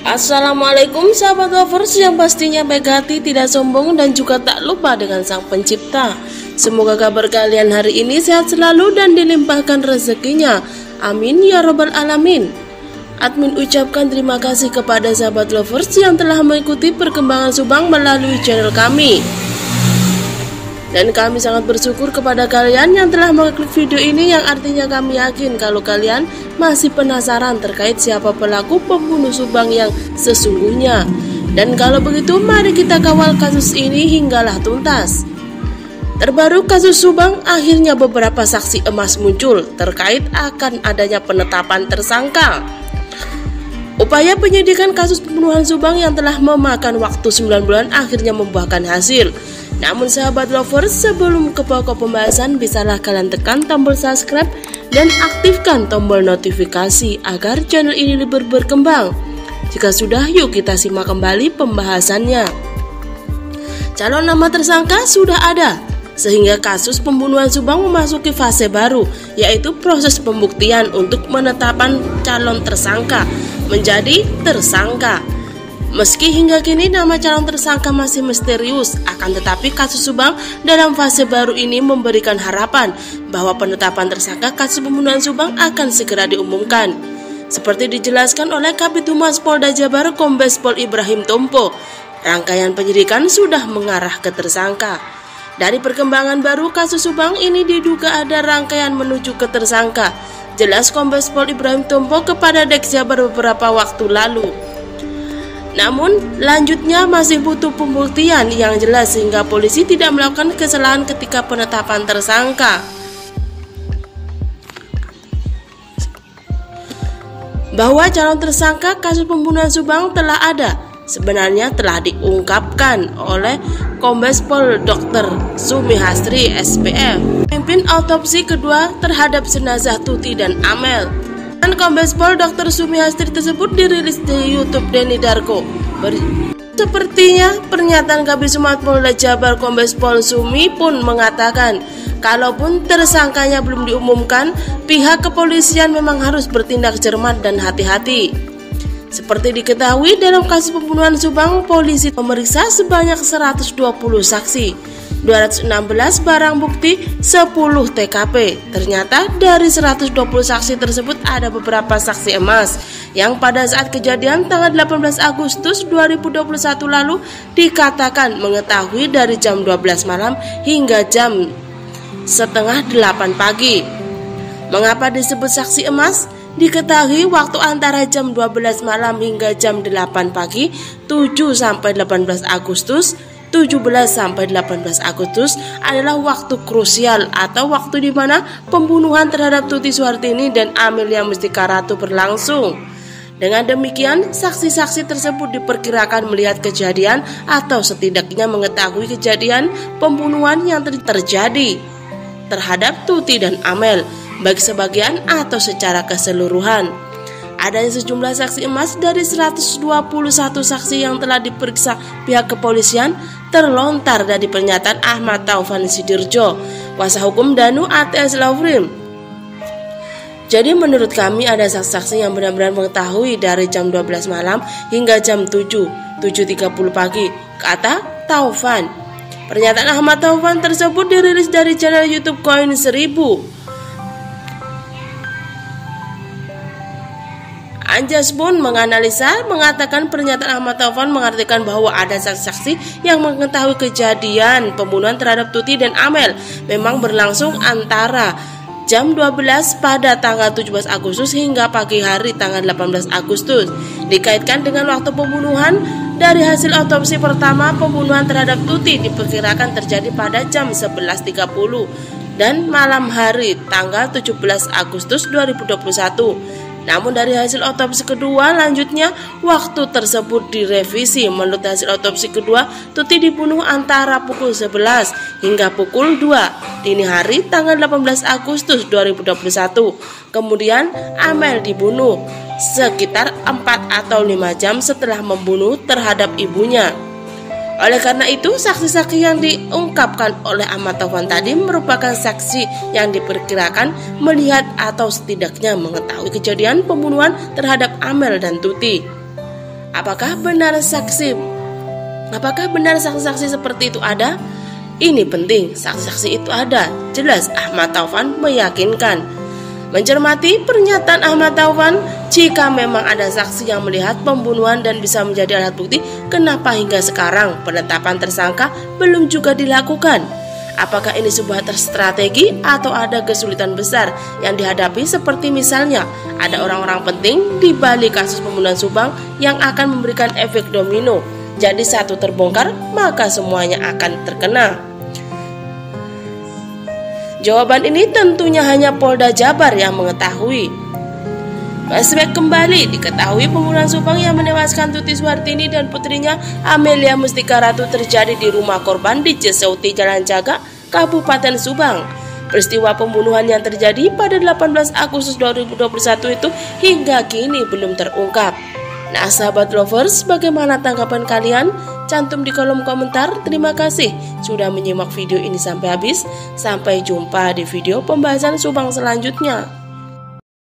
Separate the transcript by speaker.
Speaker 1: Assalamualaikum sahabat lovers yang pastinya baik hati, tidak sombong dan juga tak lupa dengan Sang Pencipta. Semoga kabar kalian hari ini sehat selalu dan dilimpahkan rezekinya. Amin ya robbal alamin. Admin ucapkan terima kasih kepada sahabat lovers yang telah mengikuti perkembangan Subang melalui channel kami. Dan kami sangat bersyukur kepada kalian yang telah mengklik video ini, yang artinya kami yakin kalau kalian masih penasaran terkait siapa pelaku pembunuh Subang yang sesungguhnya. Dan kalau begitu mari kita kawal kasus ini hinggalah tuntas. Terbaru kasus Subang, akhirnya beberapa saksi emas muncul terkait akan adanya penetapan tersangka. Upaya penyidikan kasus pembunuhan Subang yang telah memakan waktu 9 bulan akhirnya membuahkan hasil. Namun sahabat lovers, sebelum ke pokok pembahasan, bisalah kalian tekan tombol subscribe dan aktifkan tombol notifikasi agar channel ini lebih berkembang. Jika sudah, yuk kita simak kembali pembahasannya. Calon nama tersangka sudah ada, sehingga kasus pembunuhan Subang memasuki fase baru, yaitu proses pembuktian untuk menetapkan calon tersangka menjadi tersangka. Meski hingga kini nama calon tersangka masih misterius, akan tetapi kasus Subang dalam fase baru ini memberikan harapan bahwa penetapan tersangka kasus pembunuhan Subang akan segera diumumkan. Seperti dijelaskan oleh Kabid Humas Polda Jabar Kombes Pol Ibrahim Tompo, rangkaian penyidikan sudah mengarah ke tersangka. Dari perkembangan baru kasus Subang ini diduga ada rangkaian menuju ke tersangka, jelas Kombes Pol Ibrahim Tompo kepada Deks Jabar beberapa waktu lalu. Namun lanjutnya masih butuh pembuktian yang jelas sehingga polisi tidak melakukan kesalahan ketika penetapan tersangka. Bahwa calon tersangka kasus pembunuhan Subang telah ada, sebenarnya telah diungkapkan oleh Kombes Pol Dr. Sumihastri SPF, pemimpin autopsi kedua terhadap jenazah Tuti dan Amel. Dan Kombes Pol Dr. Sumihastri tersebut dirilis di YouTube Denny Darko. Sepertinya pernyataan Kabid Humas Polda Jabar Kombes Pol Sumi pun mengatakan, kalaupun tersangkanya belum diumumkan, pihak kepolisian memang harus bertindak cermat dan hati-hati. Seperti diketahui, dalam kasus pembunuhan Subang, polisi memeriksa sebanyak 120 saksi, 216 barang bukti, 10 TKP. Ternyata dari 120 saksi tersebut ada beberapa saksi emas yang pada saat kejadian tanggal 18 Agustus 2021 lalu dikatakan mengetahui dari jam 12 malam hingga jam setengah 8 pagi. Mengapa disebut saksi emas? Diketahui waktu antara jam 12 malam hingga jam 8 pagi 7 sampai 18 Agustus 17 sampai 18 Agustus adalah waktu krusial atau waktu di mana pembunuhan terhadap Tuti Suhartini dan Amelia Mustika Ratu berlangsung. Dengan demikian, saksi-saksi tersebut diperkirakan melihat kejadian atau setidaknya mengetahui kejadian pembunuhan yang terjadi terhadap Tuti dan Amel, baik sebagian atau secara keseluruhan. Adanya sejumlah saksi emas dari 121 saksi yang telah diperiksa pihak kepolisian terlontar dari pernyataan Ahmad Taufan Sidirjo, kuasa hukum Danu ATS Laufrim. Jadi menurut kami ada saksi-saksi yang benar-benar mengetahui dari jam 12 malam hingga jam 7:30 pagi, kata Taufan. Pernyataan Ahmad Taufan tersebut dirilis dari channel YouTube Koin 1000. Anjas pun menganalisa, mengatakan pernyataan Ahmad Taufan mengartikan bahwa ada saksi-saksi yang mengetahui kejadian pembunuhan terhadap Tuti dan Amel memang berlangsung antara jam 12 pada tanggal 17 Agustus hingga pagi hari tanggal 18 Agustus. Dikaitkan dengan waktu pembunuhan, dari hasil otopsi pertama, pembunuhan terhadap Tuti diperkirakan terjadi pada jam 11.30 dan malam hari tanggal 17 Agustus 2021. Namun dari hasil otopsi kedua lanjutnya waktu tersebut direvisi. Menurut hasil otopsi kedua, Tuti dibunuh antara pukul 11 hingga pukul 2 dini hari tanggal 18 Agustus 2021. Kemudian Amel dibunuh sekitar 4 atau 5 jam setelah membunuh terhadap ibunya. Oleh karena itu, saksi-saksi yang diungkapkan oleh Ahmad Taufan tadi merupakan saksi yang diperkirakan melihat atau setidaknya mengetahui kejadian pembunuhan terhadap Amel dan Tuti. Apakah benar saksi-saksi seperti itu ada? Ini penting, saksi-saksi itu ada. Jelas Ahmad Taufan meyakinkan. Mencermati pernyataan Ahmad Taufan, jika memang ada saksi yang melihat pembunuhan dan bisa menjadi alat bukti, kenapa hingga sekarang penetapan tersangka belum juga dilakukan? Apakah ini sebuah strategi atau ada kesulitan besar yang dihadapi, seperti misalnya ada orang-orang penting di balik kasus pembunuhan Subang yang akan memberikan efek domino. Jadi satu terbongkar, maka semuanya akan terkena. Jawaban ini tentunya hanya Polda Jabar yang mengetahui. Flashback kembali, diketahui pembunuhan Subang yang menewaskan Tuti Suhartini dan putrinya Amelia Mustika Ratu terjadi di rumah korban di Ciseuti, Jalan Jaga, Kabupaten Subang. Peristiwa pembunuhan yang terjadi pada 18 Agustus 2021 itu hingga kini belum terungkap. Nah, sahabat lovers, bagaimana tanggapan kalian? Cantum di kolom komentar. Terima kasih sudah menyimak video ini sampai habis. Sampai jumpa di video pembahasan Subang selanjutnya.